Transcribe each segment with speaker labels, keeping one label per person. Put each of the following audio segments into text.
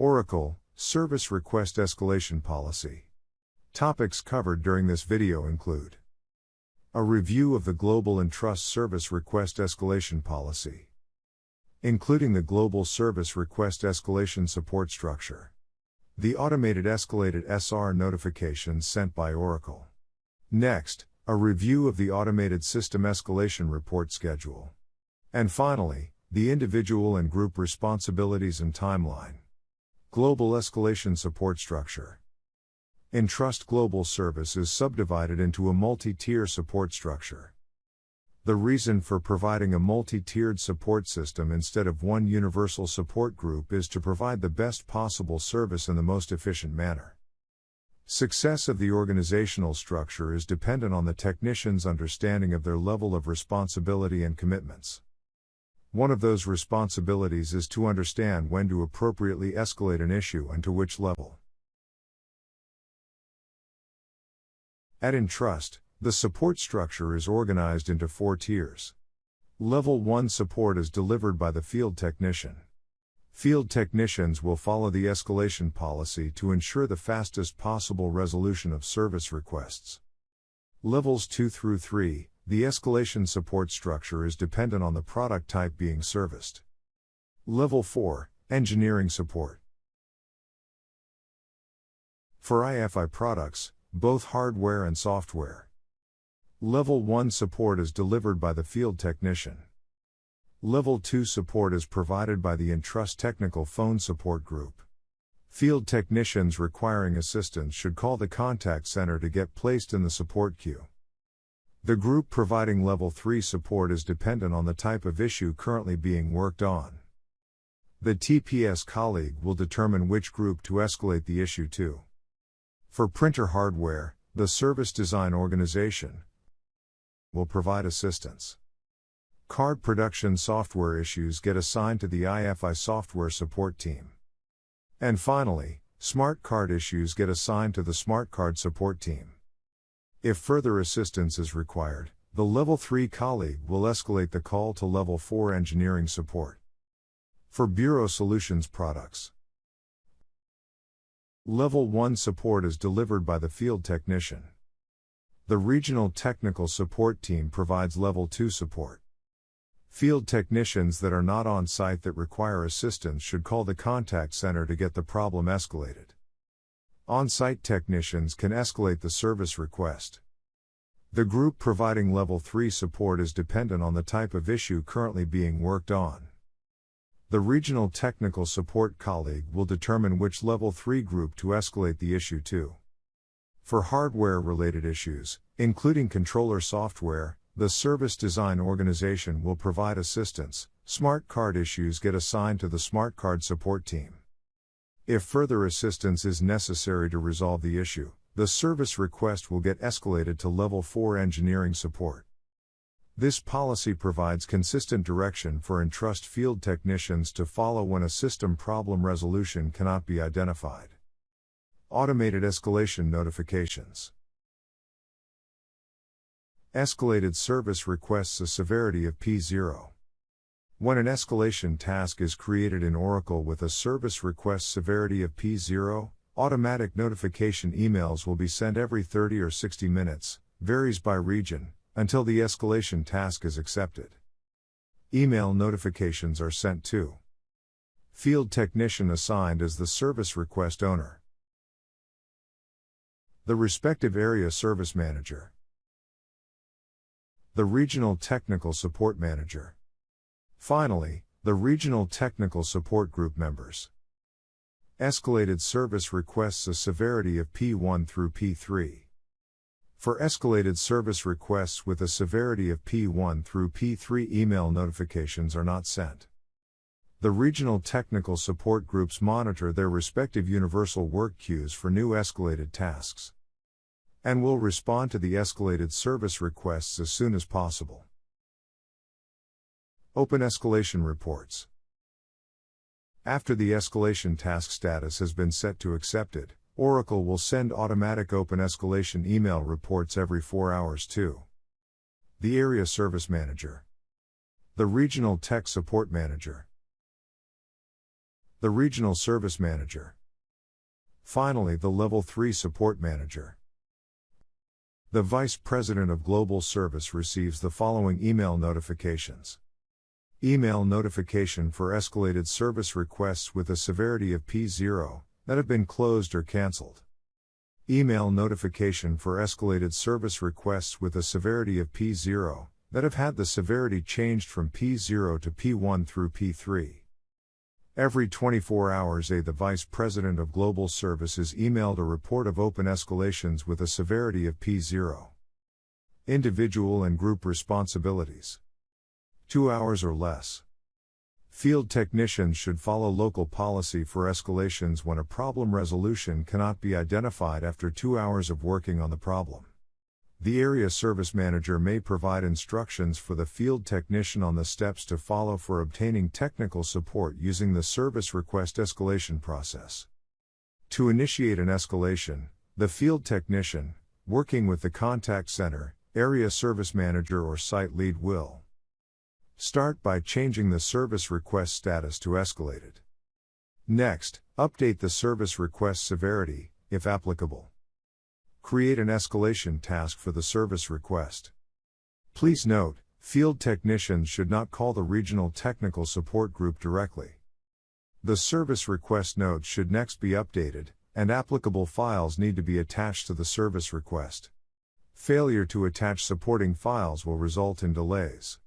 Speaker 1: Oracle, Service Request Escalation Policy. Topics covered during this video include a review of the Global and Trust Service Request Escalation Policy, including the Global Service Request Escalation Support Structure, the automated escalated SR notifications sent by Oracle. Next, a review of the automated system escalation report schedule. And finally, the individual and group responsibilities and timeline. Global Escalation Support Structure. Entrust Global Service is subdivided into a multi-tier support structure. The reason for providing a multi-tiered support system instead of one universal support group is to provide the best possible service in the most efficient manner. Success of the organizational structure is dependent on the technician's understanding of their level of responsibility and commitments. One of those responsibilities is to understand when to appropriately escalate an issue and to which level. At Entrust, the support structure is organized into 4 tiers. Level 1 support is delivered by the field technician. Field technicians will follow the escalation policy to ensure the fastest possible resolution of service requests. Levels 2 through 3, the escalation support structure is dependent on the product type being serviced. Level 4, engineering support. For IFI products, both hardware and software. Level 1 support is delivered by the field technician. Level 2 support is provided by the Entrust Technical Phone Support Group. Field technicians requiring assistance should call the contact center to get placed in the support queue. The group providing Level 3 support is dependent on the type of issue currently being worked on. The TPS colleague will determine which group to escalate the issue to. For printer hardware, the Service Design Organization will provide assistance. Card production software issues get assigned to the IFI software support team. And finally, smart card issues get assigned to the smart card support team. If further assistance is required, the Level 3 colleague will escalate the call to Level 4 engineering support. For Bureau Solutions products, Level 1 support is delivered by the field technician. The regional technical support team provides Level 2 support. Field technicians that are not on site that require assistance should call the contact center to get the problem escalated. On-site technicians can escalate the service request. The group providing Level 3 support is dependent on the type of issue currently being worked on. The regional technical support colleague will determine which Level 3 group to escalate the issue to. For hardware-related issues, including controller software, the Service Design Organization will provide assistance. Smart card issues get assigned to the smart card support team. If further assistance is necessary to resolve the issue, the service request will get escalated to Level 4 engineering support. This policy provides consistent direction for Entrust field technicians to follow when a system problem resolution cannot be identified. Automated escalation notifications. Escalated service requests a severity of P0. When an escalation task is created in Oracle with a service request severity of P0, automatic notification emails will be sent every 30 or 60 minutes, varies by region, until the escalation task is accepted. Email notifications are sent to field technician assigned as the service request owner, the respective area service manager, the regional technical support manager. Finally, the regional technical support group members. Escalated service requests a severity of P1 through P3. For escalated service requests with a severity of P1 through P3, email notifications are not sent. The regional technical support groups monitor their respective universal work queues for new escalated tasks, and will respond to the escalated service requests as soon as possible. Open escalation reports. After the escalation task status has been set to accepted, Oracle will send automatic open escalation email reports every 4 hours to the Area Service Manager, the Regional Tech Support Manager, the Regional Service Manager. Finally, the Level 3 Support Manager. The Vice President of Global Service receives the following email notifications. Email notification for escalated service requests with a severity of P0 that have been closed or cancelled. Email notification for escalated service requests with a severity of P0 that have had the severity changed from P0 to P1 through P3. Every 24 hours, the Vice President of Global Service is emailed a report of open escalations with a severity of P0. Individual and group responsibilities. 2 hours or less. Field technicians should follow local policy for escalations when a problem resolution cannot be identified after 2 hours of working on the problem. The Area Service Manager may provide instructions for the field technician on the steps to follow for obtaining technical support using the service request escalation process. To initiate an escalation, the field technician, working with the contact center, Area Service Manager or Site Lead will start by changing the service request status to escalated. Next, update the service request severity, if applicable. Create an escalation task for the service request. Please note, field technicians should not call the regional technical support group directly. The service request notes should next be updated, and applicable files need to be attached to the service request. Failure to attach supporting files will result in delays.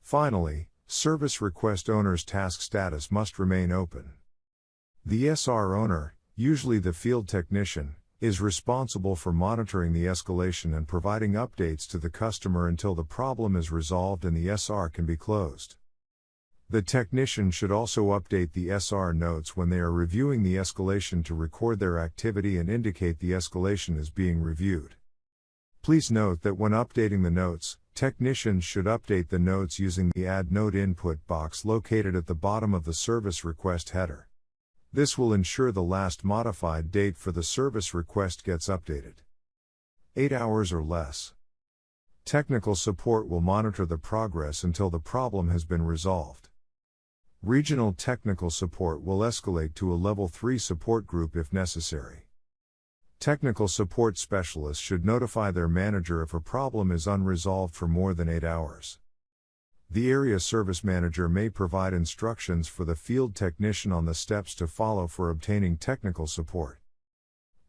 Speaker 1: Finally, service request owner's task status must remain open. The SR owner, usually the field technician, is responsible for monitoring the escalation and providing updates to the customer until the problem is resolved and the SR can be closed. The technician should also update the SR notes when they are reviewing the escalation to record their activity and indicate the escalation is being reviewed. Please note that when updating the notes, technicians should update the notes using the Add Note input box located at the bottom of the service request header. This will ensure the last modified date for the service request gets updated. 8 hours or less. Technical support will monitor the progress until the problem has been resolved. Regional technical support will escalate to a Level 3 support group if necessary. Technical support specialists should notify their manager if a problem is unresolved for more than 8 hours. The Area Service Manager may provide instructions for the field technician on the steps to follow for obtaining technical support.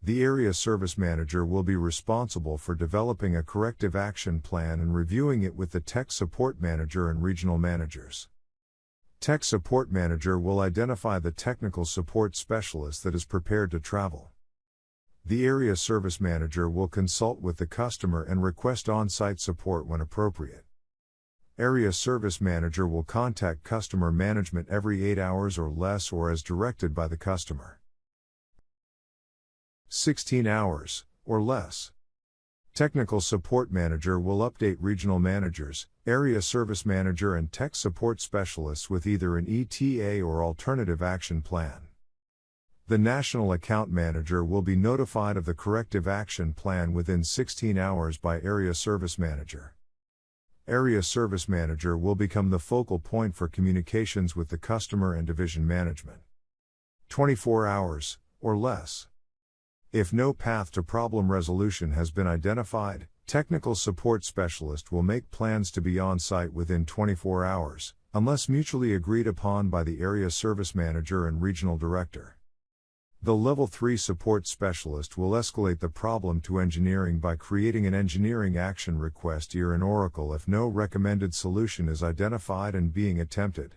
Speaker 1: The Area Service Manager will be responsible for developing a corrective action plan and reviewing it with the Tech Support Manager and regional managers. Tech Support Manager will identify the technical support specialist that is prepared to travel. The Area Service Manager will consult with the customer and request on-site support when appropriate. Area Service Manager will contact customer management every 8 hours or less or as directed by the customer. 16 hours, or less. Technical Support Manager will update regional managers, Area Service Manager and Tech Support Specialists with either an ETA or alternative action plan. The National Account Manager will be notified of the corrective action plan within 16 hours by Area Service Manager. Area Service Manager will become the focal point for communications with the customer and division management. 24 hours, or less. If no path to problem resolution has been identified, Technical Support Specialist will make plans to be on site within 24 hours, unless mutually agreed upon by the Area Service Manager and Regional Director. The Level 3 Support Specialist will escalate the problem to engineering by creating an engineering action request here in Oracle if no recommended solution is identified and being attempted.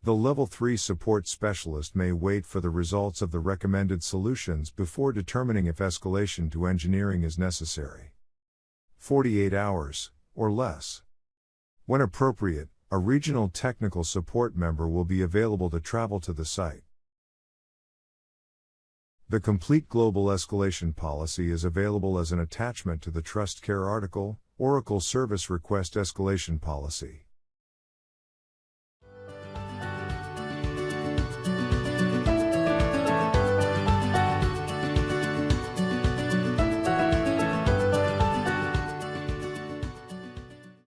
Speaker 1: The Level 3 Support Specialist may wait for the results of the recommended solutions before determining if escalation to engineering is necessary. 48 hours, or less. When appropriate, a regional technical support member will be available to travel to the site. The complete global escalation policy is available as an attachment to the TrustCare article, Oracle Service Request Escalation Policy.